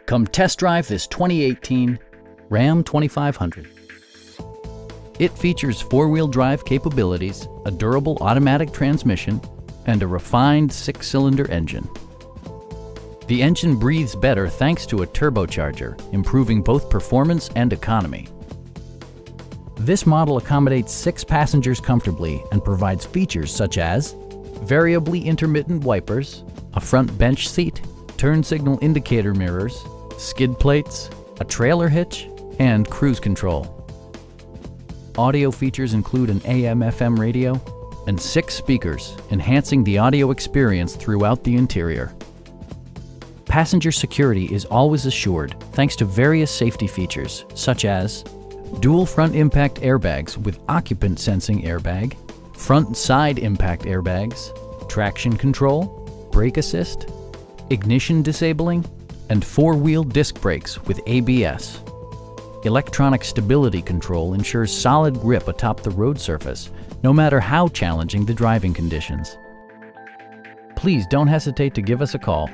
Come test drive this 2018 Ram 2500. It features four-wheel drive capabilities, a durable automatic transmission, and a refined six-cylinder engine. The engine breathes better thanks to a turbocharger, improving both performance and economy. This model accommodates 6 passengers comfortably and provides features such as variably intermittent wipers, a front bench seat, turn signal indicator mirrors, skid plates, a trailer hitch, and cruise control. Audio features include an AM/FM radio and 6 speakers, enhancing the audio experience throughout the interior. Passenger security is always assured thanks to various safety features such as dual front impact airbags with occupant sensing airbag, front and side impact airbags, traction control, brake assist, ignition disabling, and 4-wheel disc brakes with ABS. Electronic stability control ensures solid grip atop the road surface, no matter how challenging the driving conditions. Please don't hesitate to give us a call.